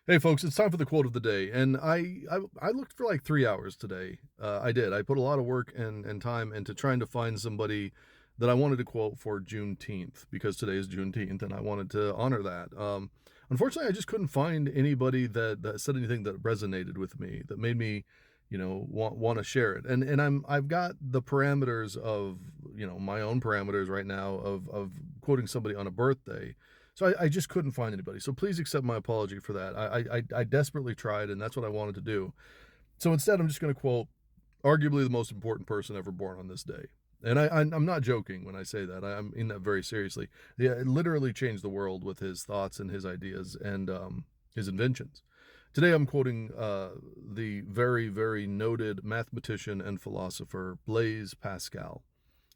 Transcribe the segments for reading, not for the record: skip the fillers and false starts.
Hey folks, it's time for the quote of the day, and I looked for like 3 hours today. I did. I put a lot of work and time into trying to find somebody that I wanted to quote for Juneteenth because today is Juneteenth, and I wanted to honor that. Unfortunately, I just couldn't find anybody that said anything that resonated with me, that made me, want to share it. And I've got the parameters of my own parameters right now of quoting somebody on a birthday, so I just couldn't find anybody. So please accept my apology for that. I desperately tried, and that's what I wanted to do. So instead, I'm just going to quote arguably the most important person ever born on this day. And I'm not joking when I say that. I mean that very seriously. Yeah, it literally changed the world with his thoughts and his ideas and his inventions. Today, I'm quoting the very, very noted mathematician and philosopher Blaise Pascal.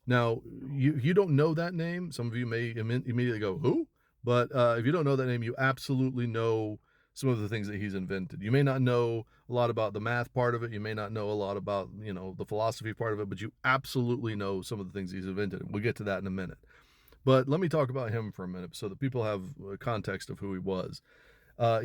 Now, you don't know that name. Some of you may immediately go, "Who?" But if you don't know that name, you absolutely know some of the things that he's invented. You may not know a lot about the math part of it. You may not know a lot about the philosophy part of it, but you absolutely know some of the things he's invented. We'll get to that in a minute. But let me talk about him for a minute so that people have a context of who he was.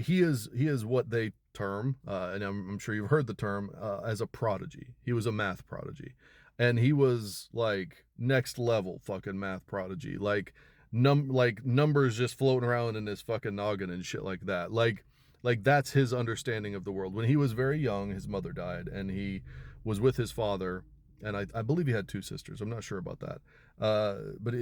He is what they term, and I'm sure you've heard the term, as a prodigy. He was a math prodigy, and he was like next level fucking math prodigy, like numbers just floating around in his fucking noggin and shit like that. Like that's his understanding of the world. When he was very young, his mother died, and he was with his father. And I believe he had two sisters. I'm not sure about that, but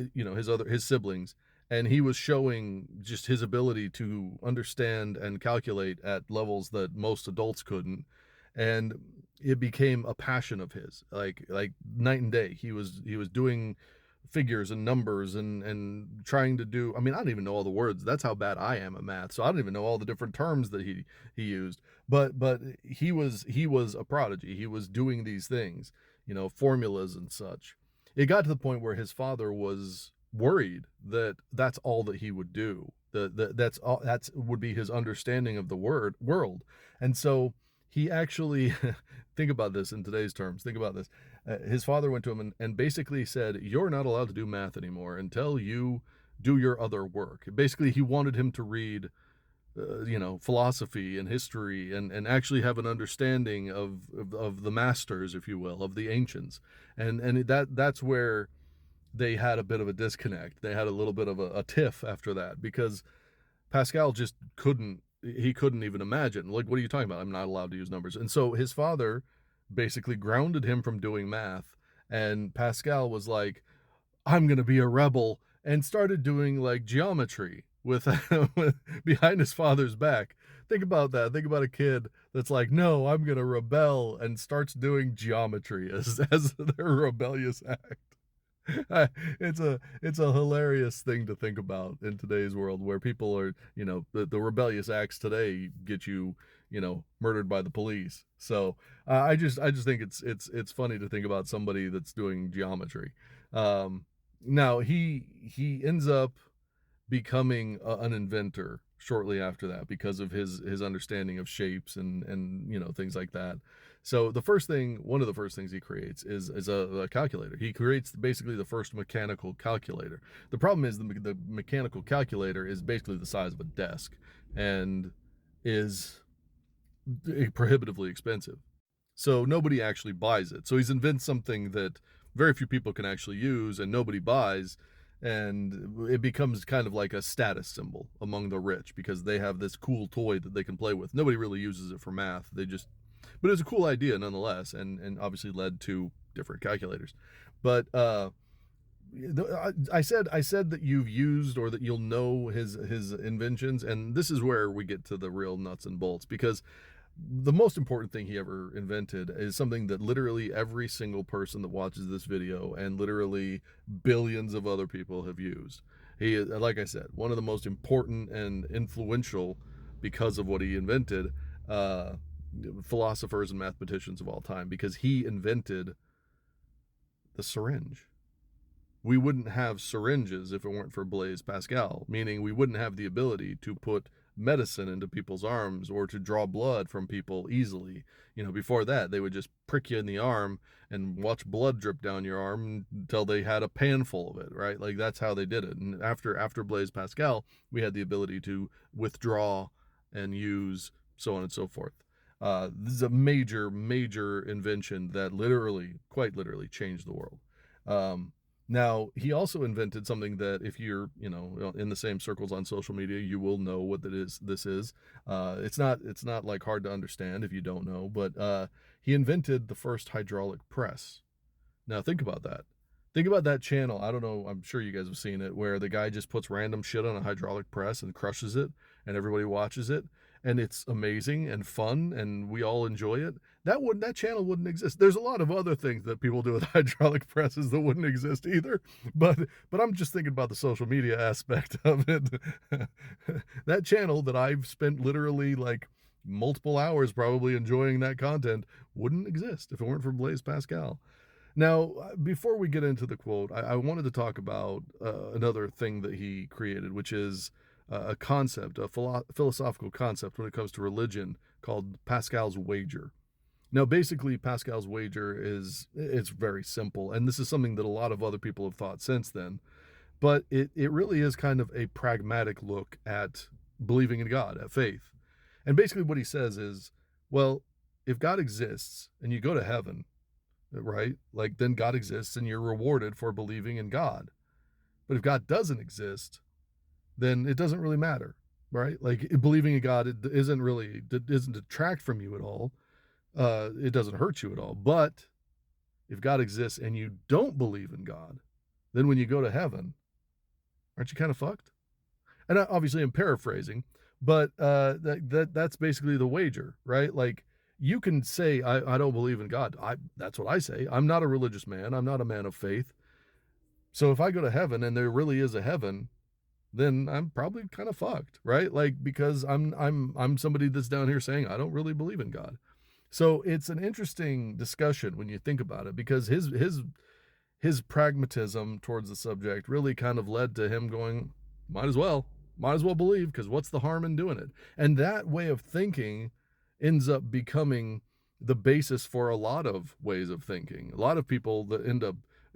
his siblings, and he was showing just his ability to understand and calculate at levels that most adults couldn't, and it became a passion of his, like night and day. He was doing figures and numbers and trying to do. I mean, I don't even know all the words. That's how bad I am at math, so I don't even know all the different terms that he used. But he was a prodigy. He was doing these things, formulas and such. It got to the point where his father was worried that that's all that he would do. That's all that's would be his understanding of the world. And so he actually think about this in today's terms. Think about this. His father went to him and basically said, "You're not allowed to do math anymore until you do your other work." Basically, he wanted him to read philosophy and history and actually have an understanding of the masters, if you will, of the ancients. And that's where they had a bit of a disconnect. They had a little bit of a tiff after that because Pascal just couldn't even imagine. Like, what are you talking about? I'm not allowed to use numbers. And so his father basically grounded him from doing math. And Pascal was like, "I'm going to be a rebel," and started doing like geometry with, behind his father's back. Think about that. Think about a kid that's like, "No, I'm going to rebel," and starts doing geometry as their rebellious act. It's a hilarious thing to think about in today's world where people are, the rebellious acts today get murdered by the police. So I just think it's funny to think about somebody that's doing geometry. Now he ends up becoming an inventor shortly after that because of his understanding of shapes and things like that. So one of the first things he creates is a calculator. He creates basically the first mechanical calculator. The problem is the mechanical calculator is basically the size of a desk and is prohibitively expensive. So nobody actually buys it. So he's invented something that very few people can actually use and nobody buys. And it becomes kind of like a status symbol among the rich because they have this cool toy that they can play with. Nobody really uses it for math. But it was a cool idea nonetheless, and obviously led to different calculators. But I said that you've used or that you'll know his inventions, and this is where we get to the real nuts and bolts because the most important thing he ever invented is something that literally every single person that watches this video and literally billions of other people have used. He is, like I said, one of the most important and influential because of what he invented, uh, philosophers and mathematicians of all time, because he invented the syringe. We wouldn't have syringes if it weren't for Blaise Pascal, meaning we wouldn't have the ability to put medicine into people's arms or to draw blood from people easily. Before that, they would just prick you in the arm and watch blood drip down your arm until they had a pan full of it, right? Like that's how they did it. And after Blaise Pascal, we had the ability to withdraw and use so on and so forth. This is a major, major invention that literally, quite literally, changed the world. Um, Now, he also invented something that if you're, in the same circles on social media, you will know what that is. This is. It's not like hard to understand if you don't know, but he invented the first hydraulic press. Now think about that. Think about that channel. I don't know. I'm sure you guys have seen it, where the guy just puts random shit on a hydraulic press and crushes it, and everybody watches it, and it's amazing and fun, and we all enjoy it. That channel wouldn't exist. There's a lot of other things that people do with hydraulic presses that wouldn't exist either. But I'm just thinking about the social media aspect of it. That channel that I've spent literally like multiple hours probably enjoying that content wouldn't exist if it weren't for Blaise Pascal. Now, before we get into the quote, I wanted to talk about another thing that he created, which is a concept, a philosophical concept when it comes to religion called Pascal's wager. Now, basically, Pascal's wager it's very simple, and this is something that a lot of other people have thought since then. But it really is kind of a pragmatic look at believing in God, at faith. And basically, what he says is, well, if God exists and you go to heaven, right? Like then God exists and you're rewarded for believing in God. But if God doesn't exist, then it doesn't really matter, right? Like believing in God it doesn't detract from you at all. It doesn't hurt you at all. But if God exists and you don't believe in God, then when you go to heaven, aren't you kind of fucked? And obviously I'm paraphrasing, but that's basically the wager, right? Like you can say I don't believe in God. That's what I say. I'm not a religious man. I'm not a man of faith. So if I go to heaven and there really is a heaven, then I'm probably kind of fucked, right? Like because I'm somebody that's down here saying I don't really believe in God. So it's an interesting discussion when you think about it because his pragmatism towards the subject really kind of led to him going, might as well believe, because what's the harm in doing it? And that way of thinking ends up becoming the basis for a lot of ways of thinking. A lot of people that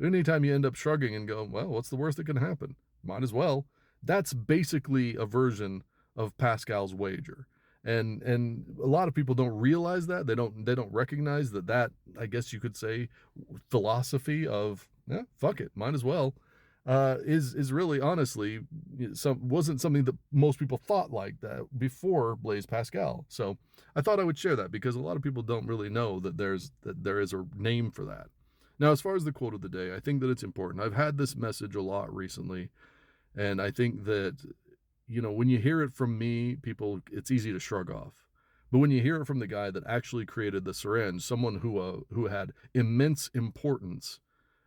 anytime you end up shrugging and go, well, what's the worst that can happen? Might as well. That's basically a version of Pascal's wager. And a lot of people don't realize that. They don't recognize that I guess you could say philosophy of fuck it, might as well, is really honestly wasn't something that most people thought like that before Blaise Pascal. So I thought I would share that because a lot of people don't really know that there is a name for that. Now, as far as the quote of the day, I think that it's important. I've had this message a lot recently, and I think that when you hear it from me, it's easy to shrug off. But when you hear it from the guy that actually created the syringe, someone who had immense importance,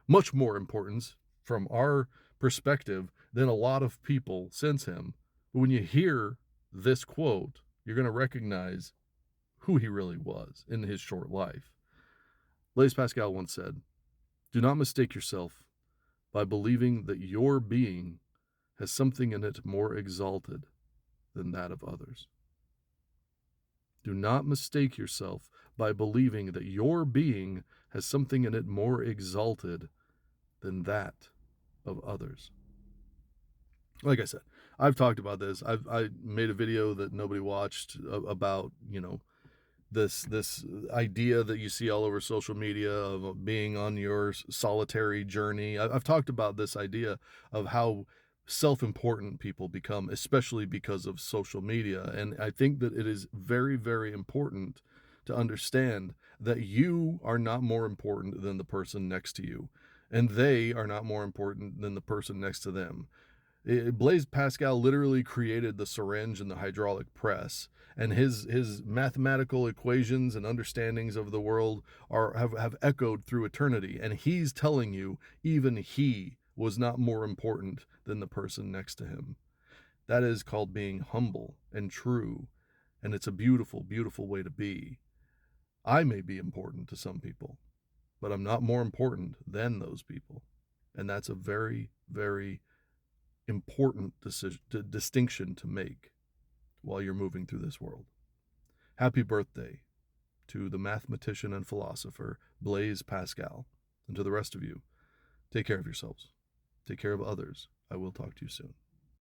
much more importance from our perspective than a lot of people since him. But when you hear this quote, you're going to recognize who he really was in his short life. Blaise Pascal once said, "Do not mistake yourself by believing that your being has something in it more exalted than that of others." Do not mistake yourself by believing that your being has something in it more exalted than that of others. Like I said, I've talked about this. I made a video that nobody watched about this idea that you see all over social media of being on your solitary journey. I've talked about this idea of how self-important people become, especially because of social media. And I think that it is very, very important to understand that you are not more important than the person next to you, and they are not more important than the person next to them. Blaise Pascal literally created the syringe and the hydraulic press, and his mathematical equations and understandings of the world have echoed through eternity. And he's telling you even he was not more important than the person next to him. That is called being humble and true, and it's a beautiful, beautiful way to be. I may be important to some people, but I'm not more important than those people, and that's a very, very important distinction to make while you're moving through this world. Happy birthday to the mathematician and philosopher Blaise Pascal. And to the rest of you, take care of yourselves. Take care of others. I will talk to you soon.